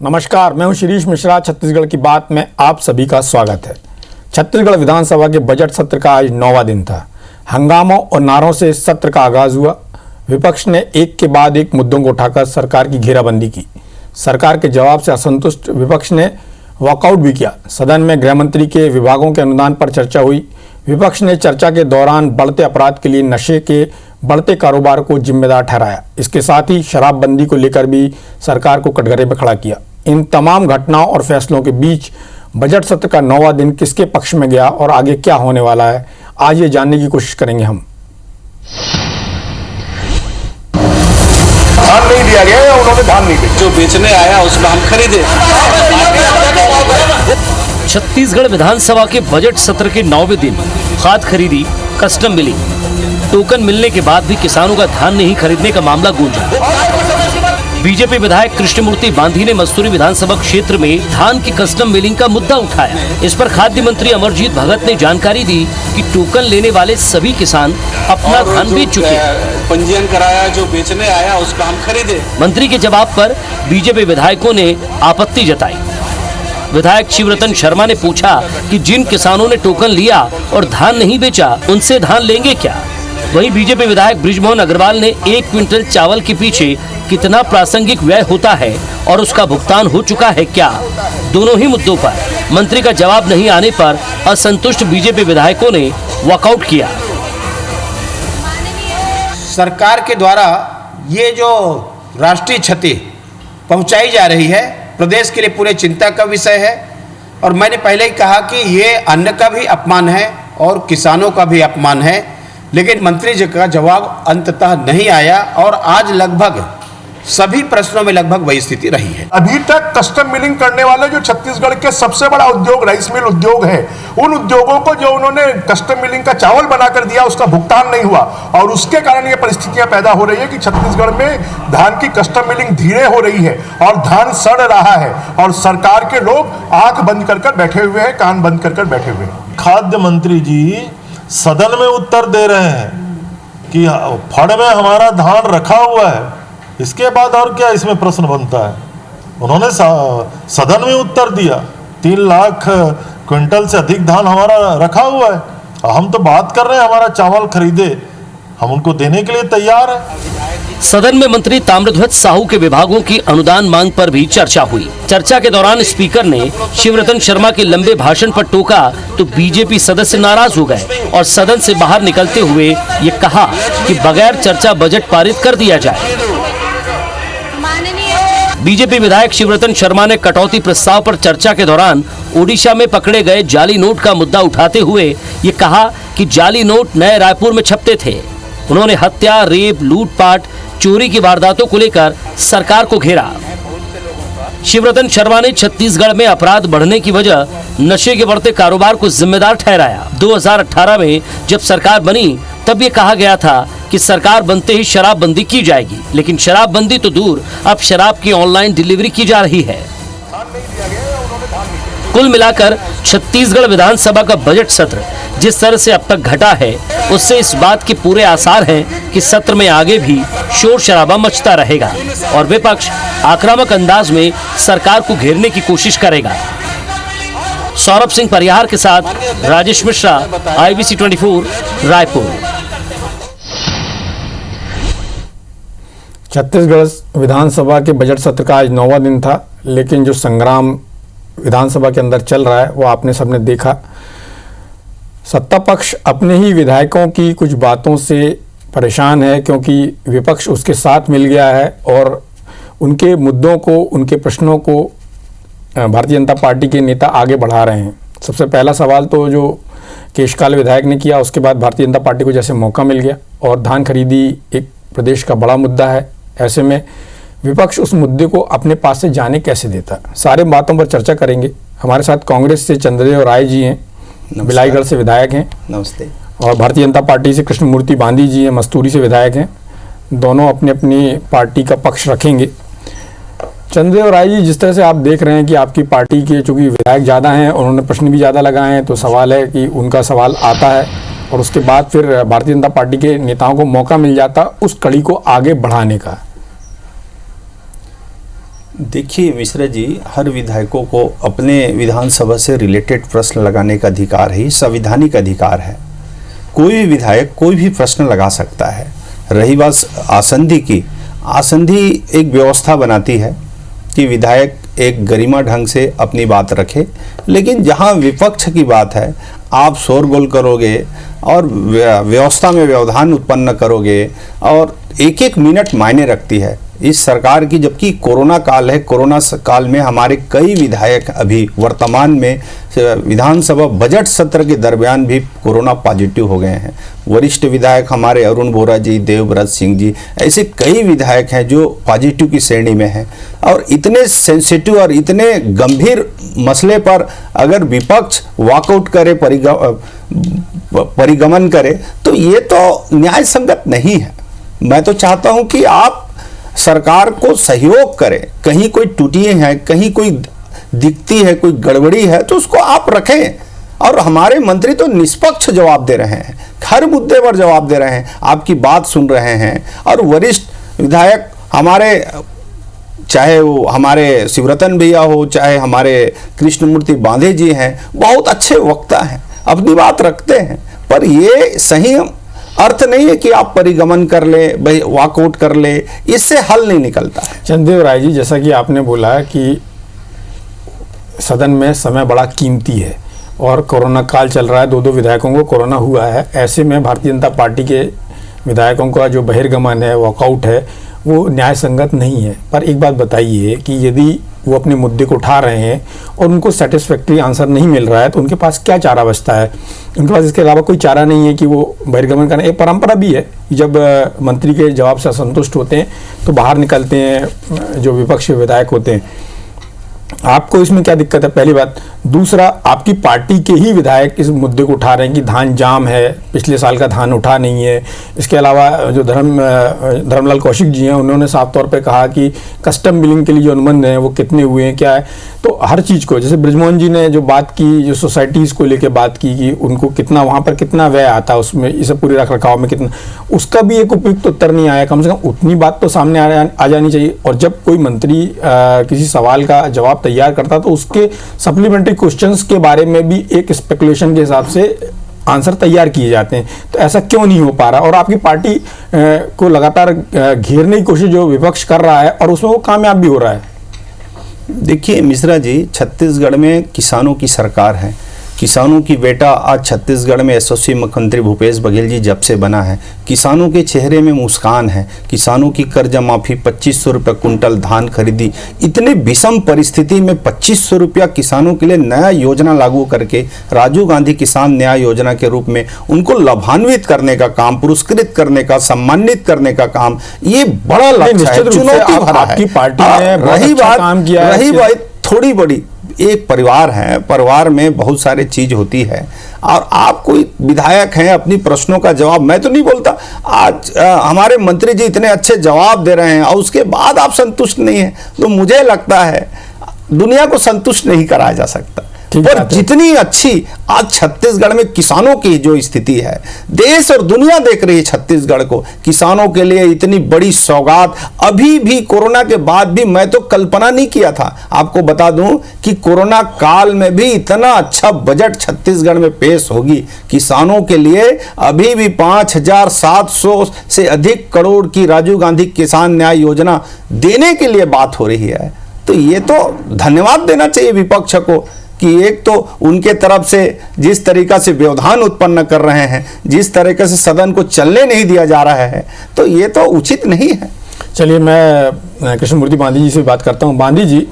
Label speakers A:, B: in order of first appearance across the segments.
A: नमस्कार, मैं हूं शिरीष मिश्रा। छत्तीसगढ़ की बात में आप सभी का स्वागत है। छत्तीसगढ़ विधानसभा के बजट सत्र का आज 9वां दिन था। हंगामों और नारों से सत्र का आगाज हुआ। विपक्ष ने एक के बाद एक मुद्दों को उठाकर सरकार की घेराबंदी की। सरकार के जवाब से असंतुष्ट विपक्ष ने वॉकआउट भी किया। सदन में गृह मंत्री के विभागों के अनुदान पर चर्चा हुई। विपक्ष ने चर्चा के दौरान बढ़ते अपराध के लिए नशे के बढ़ते कारोबार को जिम्मेदार ठहराया। इसके साथ ही शराबबंदी को लेकर भी सरकार को कटघरे पर खड़ा किया। इन तमाम घटनाओं और फैसलों के बीच बजट सत्र का 9वां दिन किसके पक्ष में गया और आगे क्या होने वाला है, आज ये जानने की कोशिश करेंगे हम।
B: धान नहीं दिया गया या उन्होंने धान नहीं बेचा?
C: जो बेचने आया उसमें हम खरीदे।
D: छत्तीसगढ़ विधानसभा के बजट सत्र के 9वें दिन खाद खरीदी, कस्टम मिलिंग, टोकन मिलने के बाद भी किसानों का धान नहीं खरीदने का मामला गूंजा। बीजेपी विधायक कृष्णमूर्ति बांधी ने मस्तूरी विधानसभा क्षेत्र में धान की कस्टम मिलिंग का मुद्दा उठाया। इस पर खाद्य मंत्री अमरजीत भगत ने जानकारी दी कि टोकन लेने वाले सभी किसान अपना धान बेच चुके हैं।
C: पंजीयन कराया, जो बेचने आया उसको हम खरीदे।
D: मंत्री के जवाब पर बीजेपी विधायकों ने आपत्ति जताई। विधायक शिवरतन शर्मा ने पूछा कि जिन किसानों ने टोकन लिया और धान नहीं बेचा, उनसे धान लेंगे क्या? वहीं बीजेपी विधायक बृजमोहन अग्रवाल ने 1 क्विंटल चावल के पीछे कितना प्रासंगिक व्यय होता है और उसका भुगतान हो चुका है क्या, दोनों ही मुद्दों पर मंत्री का जवाब नहीं आने पर असंतुष्ट बीजेपी विधायकों ने वॉकआउट किया।
E: सरकार के द्वारा ये जो राष्ट्रीय क्षति पहुंचाई जा रही है, प्रदेश के लिए पूरे चिंता का विषय है। और मैंने पहले ही कहा कि ये अन्न का भी अपमान है और किसानों का भी अपमान है, लेकिन मंत्री जी का जवाब अंततः नहीं आया और आज लगभग सभी प्रश्नों में लगभग वही स्थिति रही है।
B: अभी तक कस्टम मिलिंग करने वाले जो छत्तीसगढ़ के सबसे बड़ा उद्योग राइस मिल उद्योग है, उन उद्योगों को जो उन्होंने कस्टम मिलिंग का चावल बनाकर दिया उसका भुगतान नहीं हुआ और उसके कारण ये परिस्थितियां पैदा हो रही है कि छत्तीसगढ़ में धान की कस्टम मिलिंग धीरे हो रही है और धान सड़ रहा है और सरकार के लोग आंख बंद कर बैठे हुए हैं, कान बंद कर बैठे हुए हैं।
F: खाद्य मंत्री जी सदन में उत्तर दे रहे हैं कि फड़ में हमारा धान रखा हुआ है, इसके बाद और क्या इसमें प्रश्न बनता है? उन्होंने सदन में उत्तर दिया 3 लाख क्विंटल से अधिक धान हमारा रखा हुआ है। हम तो बात कर रहे हैं हमारा चावल खरीदे, हम उनको देने के लिए तैयार है।
D: सदन में मंत्री ताम्रध्वज साहू के विभागों की अनुदान मांग पर भी चर्चा हुई। चर्चा के दौरान स्पीकर ने शिवरतन शर्मा के लंबे भाषण पर टोका तो बीजेपी सदस्य नाराज हो गए और सदन से बाहर निकलते हुए ये कहा कि बगैर चर्चा बजट पारित कर दिया जाए। बीजेपी विधायक शिवरतन शर्मा ने कटौती प्रस्ताव पर चर्चा के दौरान ओडिशा में पकड़े गए जाली नोट का मुद्दा उठाते हुए ये कहा कि जाली नोट नए रायपुर में छपते थे। उन्होंने हत्या, रेप, लूटपाट, चोरी की वारदातों को लेकर सरकार को घेरा। शिवरतन शर्मा ने छत्तीसगढ़ में अपराध बढ़ने की वजह नशे के बढ़ते कारोबार को जिम्मेदार ठहराया। 2018 में जब सरकार बनी तब ये कहा गया था कि सरकार बनते ही शराबबंदी की जाएगी, लेकिन शराबबंदी तो दूर, अब शराब की ऑनलाइन डिलीवरी की जा रही है। कुल मिलाकर छत्तीसगढ़ विधानसभा का बजट सत्र जिस तरह से अब तक घटा है, उससे इस बात के पूरे आसार हैं कि सत्र में आगे भी शोर शराबा मचता रहेगा और विपक्ष आक्रामक अंदाज में सरकार को घेरने की कोशिश करेगा। सौरभ सिंह परिहार के साथ राजेश मिश्रा, IBC 24, रायपुर।
A: छत्तीसगढ़ विधानसभा के बजट सत्र का आज 9वां दिन था, लेकिन जो संग्राम विधानसभा के अंदर चल रहा है वो आपने सबने देखा। सत्ता पक्ष अपने ही विधायकों की कुछ बातों से परेशान है क्योंकि विपक्ष उसके साथ मिल गया है और उनके मुद्दों को, उनके प्रश्नों को भारतीय जनता पार्टी के नेता आगे बढ़ा रहे हैं। सबसे पहला सवाल तो जो केशकाल विधायक ने किया, उसके बाद भारतीय जनता पार्टी को जैसे मौका मिल गया और धान खरीदी एक प्रदेश का बड़ा मुद्दा है। ऐसे में विपक्ष उस मुद्दे को अपने पास से जाने कैसे देता, सारे बातों पर चर्चा करेंगे। हमारे साथ कांग्रेस से चंद्रदेव राय जी हैं, बिलाईगढ़ से विधायक हैं।
G: नमस्ते।
A: और भारतीय जनता पार्टी से कृष्णमूर्ति बांधी जी हैं, मस्तूरी से विधायक हैं। दोनों अपनी अपनी पार्टी का पक्ष रखेंगे। चंद्रदेव राय जी, जिस तरह से आप देख रहे हैं कि आपकी पार्टी के चूँकि विधायक ज़्यादा हैं और उन्होंने प्रश्न भी ज़्यादा लगाए हैं, तो सवाल है कि उनका सवाल आता है और उसके बाद फिर भारतीय जनता पार्टी के नेताओं को मौका मिल जाता उस कड़ी को आगे बढ़ाने का।
G: देखिए मिश्रा जी, हर विधायकों को अपने विधानसभा से रिलेटेड प्रश्न लगाने का अधिकार है, संवैधानिक अधिकार है। कोई भी विधायक कोई भी प्रश्न लगा सकता है। रही बात आसंदी की, आसंदी एक व्यवस्था बनाती है कि विधायक एक गरिमा ढंग से अपनी बात रखे, लेकिन जहां विपक्ष की बात है, आप शोरगुल करोगे और व्यवस्था में व्यवधान उत्पन्न करोगे और एक एक मिनट मायने रखती है इस सरकार की। जबकि कोरोना काल है, कोरोना काल में हमारे कई विधायक अभी वर्तमान में विधानसभा बजट सत्र के दरमियान भी कोरोना पॉजिटिव हो गए हैं। वरिष्ठ विधायक हमारे अरुण बोरा जी, देवव्रत सिंह जी, ऐसे कई विधायक हैं जो पॉजिटिव की श्रेणी में हैं। और इतने सेंसिटिव और इतने गंभीर मसले पर अगर विपक्ष वॉकआउट करे, परिगमन करे, तो ये तो न्याय संगत नहीं है। मैं तो चाहता हूं कि आप सरकार को सहयोग करें। कहीं कोई टूटियां हैं, कहीं कोई दिखती है, कोई गड़बड़ी है, तो उसको आप रखें। और हमारे मंत्री तो निष्पक्ष जवाब दे रहे हैं, हर मुद्दे पर जवाब दे रहे हैं, आपकी बात सुन रहे हैं। और वरिष्ठ विधायक हमारे, चाहे वो हमारे शिवरतन भैया हो, चाहे हमारे कृष्णमूर्ति बांधे जी हैं, बहुत अच्छे वक्ता हैं, अपनी बात रखते हैं। पर ये सही अर्थ नहीं है कि आप परिगमन कर ले, भाई वॉकआउट कर ले, इससे हल नहीं निकलता है।
A: चंदेव राय जी, जैसा कि आपने बोला कि सदन में समय बड़ा कीमती है और कोरोना काल चल रहा है, दो विधायकों को कोरोना हुआ है। ऐसे में भारतीय जनता पार्टी के विधायकों का जो बहिर्गमन है, वॉकआउट है, वो न्याय संगत नहीं है। पर एक बात बताइए कि यदि वो अपने मुद्दे को उठा रहे हैं और उनको सेटिस्फैक्ट्री आंसर नहीं मिल रहा है, तो उनके पास क्या चारा बचता है? उनके पास इसके अलावा कोई चारा नहीं है कि वो बहिर्गमन करें। एक परंपरा भी है, जब मंत्री के जवाब से असंतुष्ट होते हैं तो बाहर निकलते हैं जो विपक्षी विधायक होते हैं। आपको इसमें क्या दिक्कत है? पहली बात। दूसरा, आपकी पार्टी के ही विधायक इस मुद्दे को उठा रहे हैं कि धान जाम है, पिछले साल का धान उठा नहीं है। इसके अलावा जो धर्मलाल कौशिक जी हैं, उन्होंने साफ तौर पे कहा कि कस्टम बिलिंग के लिए जो अनुबंध हैं वो कितने हुए हैं, क्या है। तो हर चीज़ को, जैसे बृजमोहन जी ने जो बात की, जो सोसाइटीज़ को लेकर बात की कि उनको कितना वहाँ पर कितना व्यय आता है, उसमें इसे पूरे रख रखाव में कितना, उसका भी एक उपयुक्त उत्तर नहीं आया। कम से कम उतनी बात तो सामने आ जानी चाहिए। और जब कोई मंत्री किसी सवाल का जवाब तैयार करता तो उसके सप्लीमेंट्री क्वेश्चंस के बारे में भी एक स्पेकुलेशन के हिसाब से आंसर तैयार किए जाते हैं। तो ऐसा क्यों नहीं हो पा रहा? और आपकी पार्टी को लगातार घेरने की कोशिश जो विपक्ष कर रहा है और उसमें वो कामयाब भी हो रहा है।
G: देखिए मिश्रा जी, छत्तीसगढ़ में किसानों की सरकार है, किसानों की बेटा आज छत्तीसगढ़ में यशस्वी मुख्यमंत्री भूपेश बघेल जी जब से बना है, किसानों के चेहरे में मुस्कान है। किसानों की कर्जा माफ़ी, 2500 रुपये कुंटल धान खरीदी। इतने विषम परिस्थिति में 2500 रुपया किसानों के लिए नया योजना लागू करके राजीव गांधी किसान न्याय योजना के रूप में उनको लाभान्वित करने का काम, पुरस्कृत करने का, सम्मानित करने का काम, ये बड़ा लक्ष्य है, चुनौती भरा है।
A: आपकी पार्टी ने
G: रही बात थोड़ी बड़ी, एक परिवार है, परिवार में बहुत सारे चीज होती है। और आप कोई विधायक हैं, अपनी प्रश्नों का जवाब, मैं तो नहीं बोलता, आज हमारे मंत्री जी इतने अच्छे जवाब दे रहे हैं और उसके बाद आप संतुष्ट नहीं हैं, तो मुझे लगता है दुनिया को संतुष्ट नहीं कराया जा सकता। पर जितनी अच्छी आज छत्तीसगढ़ में किसानों की जो स्थिति है, देश और दुनिया देख रही है छत्तीसगढ़ को, किसानों के लिए इतनी बड़ी सौगात अभी भी कोरोना के बाद भी मैं तो कल्पना नहीं किया था। आपको बता दूं कि कोरोना काल में भी इतना अच्छा बजट छत्तीसगढ़ में पेश होगी किसानों के लिए। अभी भी 5700 से अधिक करोड़ की राजीव गांधी किसान न्याय योजना देने के लिए बात हो रही है। तो ये तो धन्यवाद देना चाहिए विपक्ष को कि एक तो उनके तरफ से जिस तरीका से व्यवधान उत्पन्न कर रहे हैं, जिस तरीके से सदन को चलने नहीं दिया जा रहा है, तो ये तो उचित नहीं है।
A: चलिए, मैं कृष्णमूर्ति बांधी जी से बात करता हूँ। बांधी जी,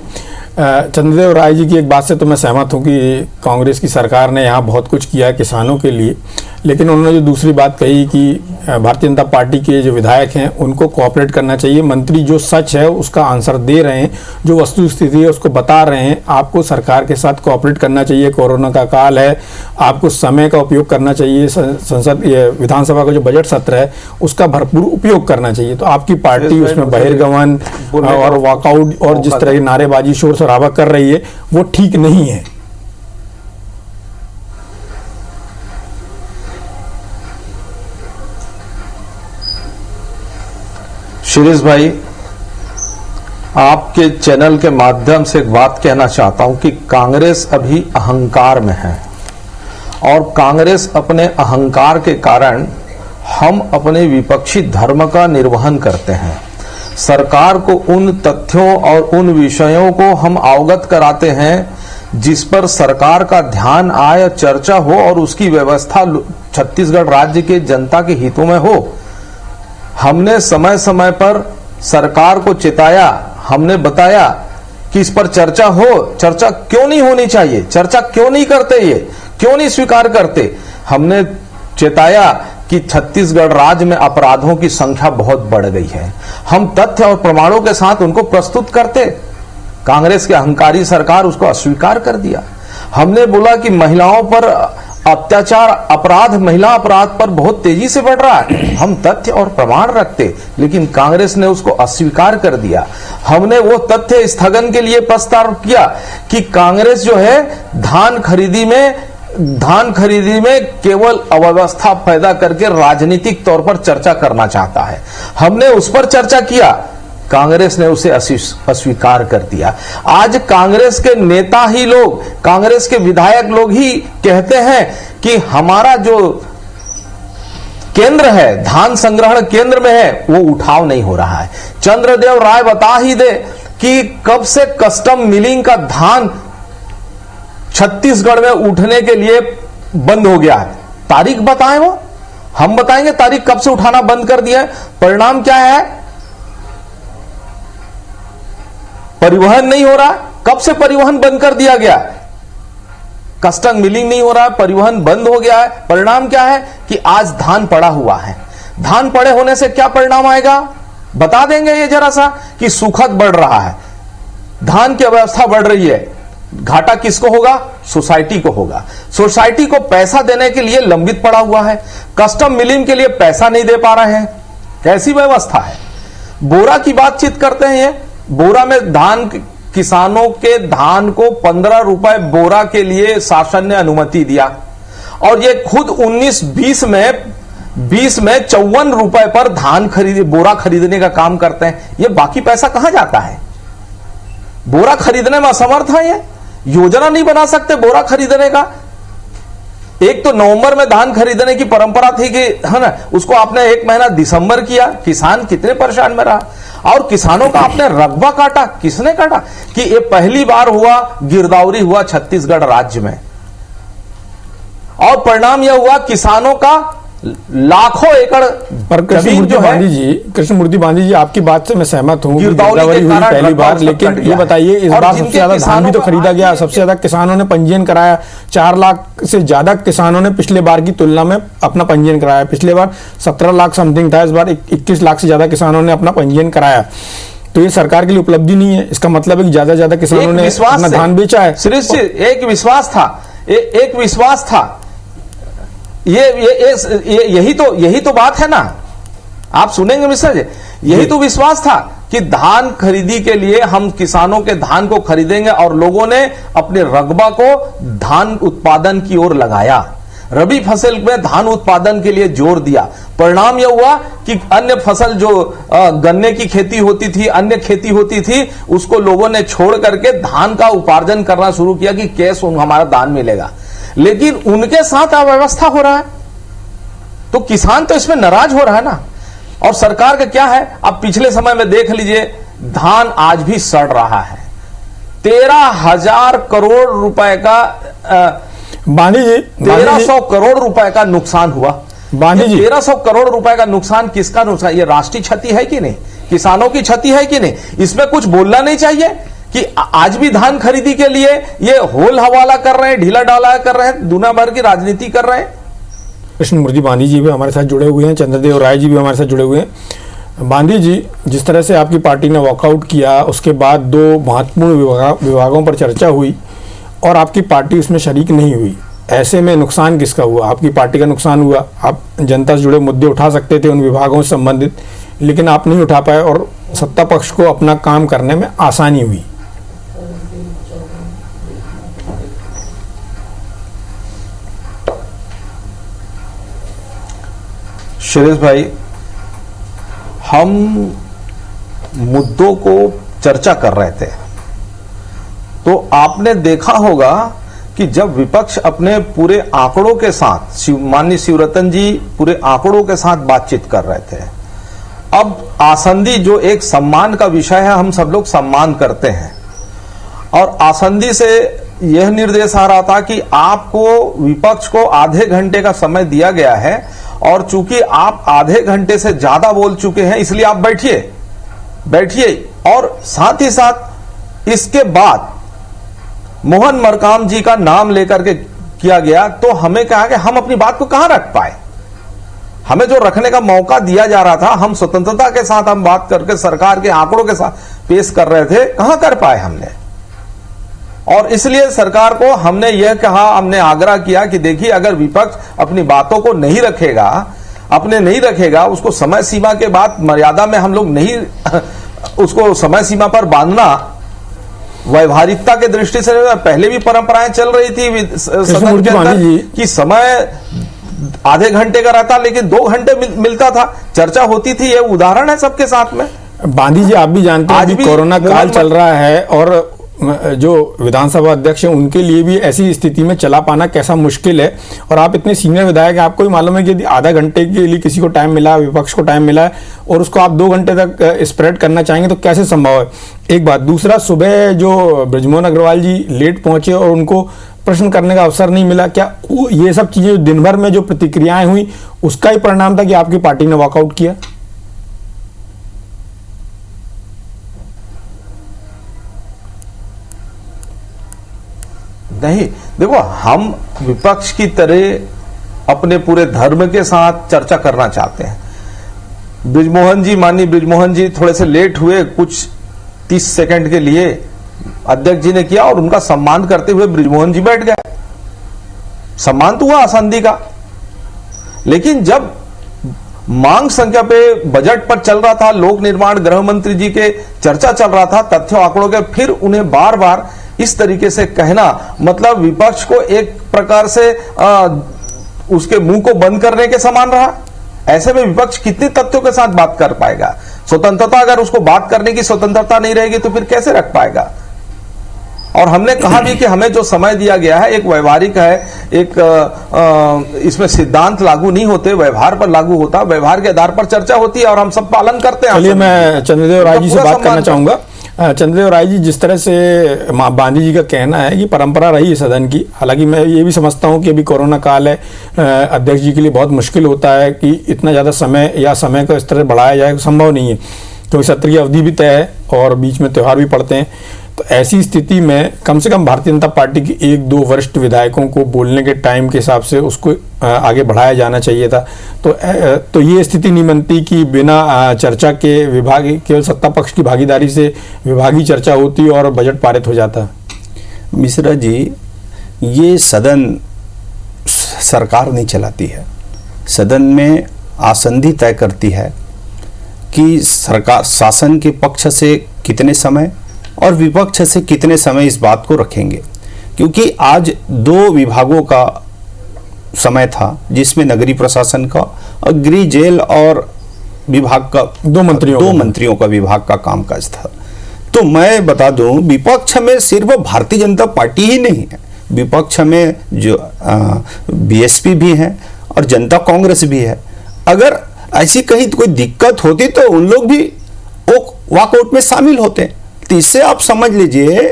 A: चंद्रदेव राय जी की एक बात से तो मैं सहमत हूँ कि कांग्रेस की सरकार ने यहाँ बहुत कुछ किया है किसानों के लिए, लेकिन उन्होंने जो दूसरी बात कही कि भारतीय जनता पार्टी के जो विधायक हैं उनको कोऑपरेट करना चाहिए। मंत्री जो सच है उसका आंसर दे रहे हैं, जो वस्तु स्थिति है उसको बता रहे हैं। आपको सरकार के साथ कोऑपरेट करना चाहिए। कोरोना का काल है, आपको समय का उपयोग करना चाहिए। संसद, ये विधानसभा का जो बजट सत्र है उसका भरपूर उपयोग करना चाहिए। तो आपकी पार्टी उसमें बहिर्गमन और वॉकआउट और जिस तरह की नारेबाजी, शोर शराबा कर रही है, वो ठीक नहीं है।
H: शिरीष भाई, आपके चैनल के माध्यम से एक बात कहना चाहता हूं कि कांग्रेस अभी अहंकार में है और कांग्रेस अपने अहंकार के कारण हम अपने विपक्षी धर्म का निर्वहन करते हैं। सरकार को उन तथ्यों और उन विषयों को हम अवगत कराते हैं जिस पर सरकार का ध्यान आए, चर्चा हो और उसकी व्यवस्था छत्तीसगढ़ राज्य के जनता के हितों में हो। हमने समय समय पर सरकार को चेताया, हमने बताया कि इस पर चर्चा हो, चर्चा क्यों नहीं होनी चाहिए, चर्चा क्यों नहीं करते, ये क्यों नहीं स्वीकार करते। हमने चेताया कि छत्तीसगढ़ राज्य में अपराधों की संख्या बहुत बढ़ गई है। हम तथ्य और प्रमाणों के साथ उनको प्रस्तुत करते, कांग्रेस की अहंकारी सरकार उसको अस्वीकार कर दिया। हमने बोला कि महिलाओं पर अत्याचार अपराध, महिला अपराध पर बहुत तेजी से बढ़ रहा है, हम तथ्य और प्रमाण रखते, लेकिन कांग्रेस ने उसको अस्वीकार कर दिया। हमने वो तथ्य स्थगन के लिए प्रस्ताव किया कि कांग्रेस जो है धान खरीदी में केवल अव्यवस्था पैदा करके राजनीतिक तौर पर चर्चा करना चाहता है। हमने उस पर चर्चा किया, कांग्रेस ने उसे अस्वीकार कर दिया। आज कांग्रेस के नेता ही लोग, कांग्रेस के विधायक लोग ही कहते हैं कि हमारा जो केंद्र है, धान संग्रहण केंद्र में है, वो उठाव नहीं हो रहा है। चंद्रदेव राय बता ही दे कि कब से कस्टम मिलिंग का धान छत्तीसगढ़ में उठने के लिए बंद हो गया है। तारीख बताएं, वो हम बताएंगे तारीख कब से उठाना बंद कर दिया है। परिणाम क्या है? परिवहन नहीं हो रहा। कब से परिवहन बंद कर दिया गया? कस्टम मिलिंग नहीं हो रहा है, परिवहन बंद हो गया है। परिणाम क्या है कि आज धान पड़ा हुआ है। धान पड़े होने से क्या परिणाम आएगा बता देंगे ये जरा सा, कि सुखद बढ़ रहा है, धान की अव्यवस्था बढ़ रही है। घाटा किसको होगा? सोसाइटी को होगा। सोसाइटी को पैसा देने के लिए लंबित पड़ा हुआ है, कस्टम मिलिंग के लिए पैसा नहीं दे पा रहे हैं। कैसी व्यवस्था है? बोरा की बातचीत करते हैं, ये बोरा में धान, किसानों के धान को 15 रुपए बोरा के लिए शासन ने अनुमति दिया और ये खुद 19-20 में 54 रुपए पर धान बोरा खरीदने का काम करते हैं। ये बाकी पैसा कहां जाता है? बोरा खरीदने में असमर्थ है, ये योजना नहीं बना सकते बोरा खरीदने का। एक तो नवंबर में धान खरीदने की परंपरा थी कि है ना, उसको आपने 1 महीना दिसंबर किया। किसान कितने परेशान में रहा और किसानों का आपने रकबा काटा। किसने काटा? कि ये पहली बार हुआ, गिरदावरी हुआ छत्तीसगढ़ राज्य में और परिणाम यह हुआ किसानों का लाखों एकड़
A: पर कृष्णमूर्ति बांधी जी आपकी बात से मैं सहमत हूं, गिरदावरी हुई पहली बार, लेकिन ये बताइए इस बार सबसे ज्यादा धान भी तो खरीदा गया, सबसे ज्यादा किसानों ने पंजीयन कराया। 4 लाख से ज्यादा किसानों ने पिछले बार की तुलना में अपना पंजीयन कराया। पिछले बार 17 लाख समथिंग था, इस बार 21 लाख से ज्यादा किसानों ने अपना पंजीयन कराया। तो ये सरकार के लिए उपलब्धि नहीं है। इसका मतलब है कि ज्यादा किसानों ने अपना धान बेचा है।
H: सिर्फ एक विश्वास था, यही तो बात है ना। आप सुनेंगे मिश्रा जी, यही तो विश्वास था कि धान खरीदी के लिए हम किसानों के धान को खरीदेंगे और लोगों ने अपने रकबा को धान उत्पादन की ओर लगाया, रबी फसल में धान उत्पादन के लिए जोर दिया। परिणाम यह हुआ कि अन्य फसल जो गन्ने की खेती होती थी, अन्य खेती होती थी, उसको लोगों ने छोड़ करके धान का उपार्जन करना शुरू किया कि कैसे हमारा धान मिलेगा। लेकिन उनके साथ अव्यवस्था हो रहा है तो किसान तो इसमें नाराज हो रहा है ना। और सरकार का क्या है, अब पिछले समय में देख लीजिए, धान आज भी सड़ रहा है। 13,000 करोड़ रुपए का
A: बांधी जी
H: 1300 करोड़ रुपए का नुकसान हुआ।
A: बांधी जी
H: 1300 करोड़ रुपए का नुकसान किसका नुकसान? ये राष्ट्रीय क्षति है कि नहीं? किसानों की क्षति है कि नहीं? इसमें कुछ बोलना नहीं चाहिए कि आज भी धान खरीदी के लिए ये होल हवाला कर रहे हैं, ढीला डाला कर रहे हैं, दुनिया भर की राजनीति कर रहे हैं।
A: कृष्णमूर्ति बांधी जी भी हमारे साथ जुड़े हुए हैं, चंद्रदेव राय जी भी हमारे साथ जुड़े हुए हैं। बांधी जी, जिस तरह से आपकी पार्टी ने वॉकआउट किया, उसके बाद 2 महत्वपूर्ण विभागों पर चर्चा हुई और आपकी पार्टी उसमें शरीक नहीं हुई। ऐसे में नुकसान किसका हुआ? आपकी पार्टी का नुकसान हुआ। आप जनता से जुड़े मुद्दे उठा सकते थे उन विभागों से संबंधित, लेकिन आप नहीं उठा पाए और सत्ता पक्ष को अपना काम करने में आसानी हुई।
H: सुरेश भाई, हम मुद्दों को चर्चा कर रहे थे, तो आपने देखा होगा कि जब विपक्ष अपने पूरे आंकड़ों के साथ, माननीय शिवरतन जी पूरे आंकड़ों के साथ बातचीत कर रहे थे। अब आसंदी जो एक सम्मान का विषय है, हम सब लोग सम्मान करते हैं, और आसंदी से यह निर्देश आ रहा था कि आपको, विपक्ष को आधे घंटे का समय दिया गया है, और चूंकि आप आधे घंटे से ज्यादा बोल चुके हैं इसलिए आप बैठिए। और साथ ही साथ इसके बाद मोहन मरकाम जी का नाम लेकर के किया गया, तो हमें कहा कि हम अपनी बात को कहां रख पाए। हमें जो रखने का मौका दिया जा रहा था, हम स्वतंत्रता के साथ हम बात करके सरकार के आंकड़ों के साथ पेश कर रहे थे, कहां कर पाए हमने। और इसलिए सरकार को हमने यह कहा, हमने आग्रह किया कि देखिए, अगर विपक्ष अपनी बातों को नहीं रखेगा, उसको समय सीमा के बाद मर्यादा में हम लोग नहीं उसको समय सीमा पर बांधना, व्यवहारिकता के दृष्टि से पहले भी परंपराएं चल रही थी सदन के अंदर कि समय आधे घंटे का रहता, लेकिन 2 घंटे मिलता था, चर्चा होती थी। ये उदाहरण है सबके साथ में।
A: बांधी जी, आप भी जानते हैं कि कोरोना काल चल रहा है, और जो विधानसभा अध्यक्ष हैं उनके लिए भी ऐसी स्थिति में चला पाना कैसा मुश्किल है। और आप इतने सीनियर विधायक हैं, आपको ही मालूम है कि यदि आधा घंटे के लिए किसी को टाइम मिला, विपक्ष को टाइम मिला है, और उसको आप 2 घंटे तक स्प्रेड करना चाहेंगे तो कैसे संभव है। एक बात। दूसरा, सुबह जो बृजमोहन अग्रवाल जी लेट पहुंचे और उनको प्रश्न करने का अवसर नहीं मिला, क्या ये सब चीजें दिन भर में जो प्रतिक्रियाएं हुई उसका ही परिणाम था कि आपकी पार्टी ने वॉकआउट किया?
H: नहीं, देखो, हम विपक्ष की तरह अपने पूरे धर्म के साथ चर्चा करना चाहते हैं। माननीय बृजमोहन जी थोड़े से लेट हुए, कुछ 30 सेकंड के लिए अध्यक्ष जी ने किया, और उनका सम्मान करते हुए बृजमोहन जी बैठ गए। सम्मान तो हुआ आसंदी का। लेकिन जब मांग संख्या पे बजट पर चल रहा था, लोक निर्माण गृह मंत्री जी के चर्चा चल रहा था तथ्यों आंकड़ों के, फिर उन्हें बार बार इस तरीके से कहना, मतलब विपक्ष को एक प्रकार से उसके मुंह को बंद करने के समान रहा। ऐसे में विपक्ष कितनी तथ्यों के साथ बात कर पाएगा? स्वतंत्रता, अगर उसको बात करने की स्वतंत्रता नहीं रहेगी तो फिर कैसे रख पाएगा? और हमने कहा भी कि हमें जो समय दिया गया है एक व्यवहारिक है, एक इसमें सिद्धांत लागू नहीं होते, व्यवहार पर लागू होता, व्यवहार के आधार पर चर्चा होती है और हम सब पालन करते हैं।
A: चलिए, मैं चंद्रदेव राय जी से बात करना चाहूंगा। चंद्रदेव राय जी, जिस तरह से बांधी जी का कहना है कि परंपरा रही है सदन की, हालांकि मैं ये भी समझता हूं कि अभी कोरोना काल है, अध्यक्ष जी के लिए बहुत मुश्किल होता है कि इतना ज़्यादा समय को इस तरह बढ़ाया जाए, संभव नहीं है, क्योंकि सत्र की अवधि भी तय है और बीच में त्यौहार भी पड़ते हैं। तो ऐसी स्थिति में कम से कम भारतीय जनता पार्टी के 1-2 वरिष्ठ विधायकों को बोलने के टाइम के हिसाब से उसको आगे बढ़ाया जाना चाहिए था। तो ये स्थिति नहीं बनती कि बिना चर्चा के केवल सत्ता पक्ष की भागीदारी से विभागीय चर्चा होती और बजट पारित हो जाता।
G: मिश्रा जी, ये सदन सरकार नहीं चलाती है, सदन में आसंदी तय करती है कि सरकार शासन के पक्ष से कितने समय और विपक्ष से कितने समय इस बात को रखेंगे। क्योंकि आज 2 विभागों का समय था जिसमें नगरीय प्रशासन का और गृह जेल और विभाग का 2 मंत्रियों का विभाग का कामकाज था। तो मैं बता दूं, विपक्ष में सिर्फ भारतीय जनता पार्टी ही नहीं है, विपक्ष में जो बीएसपी भी है और जनता कांग्रेस भी है। अगर ऐसी कहीं कोई दिक्कत होती तो उन लोग भी वॉकआउट में शामिल होते। तो इससे आप समझ लीजिए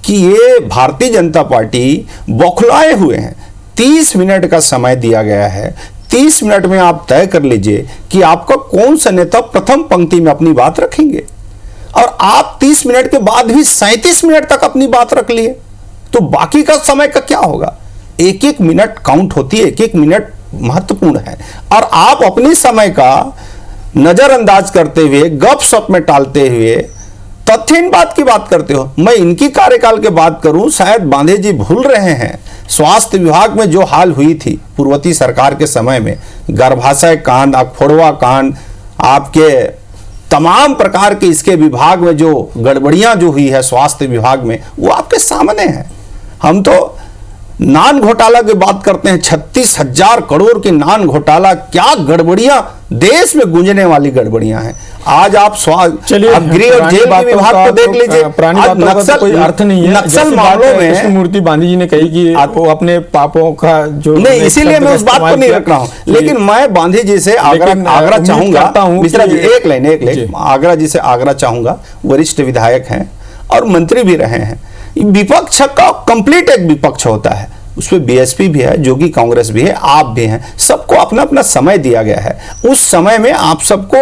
G: कि ये भारतीय जनता पार्टी बौखलाए हुए हैं। 30 मिनट का समय दिया गया है, 30 मिनट में आप तय कर लीजिए कि आपका कौन सा नेता प्रथम पंक्ति में अपनी बात रखेंगे, और आप 30 मिनट के बाद भी 37 मिनट तक अपनी बात रख लिए, तो बाकी का समय का क्या होगा? एक एक मिनट काउंट होती है, एक एक मिनट महत्वपूर्ण है, और आप अपने समय का नजरअंदाज करते हुए, गपशप में टालते हुए तथ्यहीन बात की बात करते हो। मैं इनकी कार्यकाल की बात करूं, शायद बांधे जी भूल रहे हैं, स्वास्थ्य विभाग में जो हाल हुई थी पूर्ववर्ती सरकार के समय में, गर्भाशय कांड, अखफोड़वा कांड, आपके तमाम प्रकार के इसके विभाग में जो गड़बड़ियां जो हुई है स्वास्थ्य विभाग में, वो आपके सामने है। हम तो नान घोटाला की बात करते हैं, 36,000 करोड़ की नान घोटाला, क्या गड़बड़ियां देश में गूंजने वाली गड़बड़ियां हैं। आज आप
A: चलिए,
G: आप गृह और जेल के विभाग को देख लीजिए,
A: पुरानी
G: आज
A: बातों का तो कोई अर्थ नहीं है।
G: नक्सल मामलों में
A: कृष्णमूर्ति बांधी जी ने कही कि वो अपने पापों का जो
G: नहीं, इसीलिए मैं उस बात को नहीं रख रहा हूं, लेकिन मैं बांधी जी से आग्रह चाहूंगा, मिश्रा जी एक लाइन आग्रह जी से आग्रह चाहूंगा, वरिष्ठ विधायक हैं और मंत्री भी रहे हैं। विपक्ष का कंप्लीट एक विपक्ष होता है, उसमें बीएसपी भी है, जोगी कांग्रेस भी है, आप भी हैं, सबको अपना अपना समय दिया गया है। उस समय में आप सबको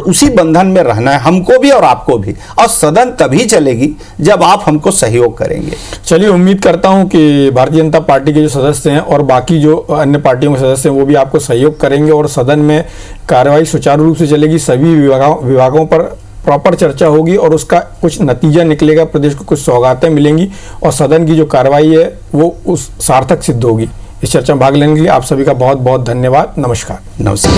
G: उसी बंधन में रहना है, हमको भी और आपको भी, और सदन तभी चलेगी जब आप हमको सहयोग करेंगे।
A: चलिए, उम्मीद करता हूं कि भारतीय जनता पार्टी के जो सदस्य हैं और बाकी जो अन्य पार्टियों के सदस्य हैं वो भी आपको सहयोग करेंगे और सदन में कार्यवाही सुचारू रूप से चलेगी। सभी विभागों पर प्रॉपर चर्चा होगी और उसका कुछ नतीजा निकलेगा, प्रदेश को कुछ सौगातें मिलेंगी और सदन की जो कार्रवाई है वो उस सार्थक सिद्ध होगी। इस चर्चा में भाग लेने के लिए आप सभी का बहुत बहुत धन्यवाद। नमस्कार।
G: नमस्कार।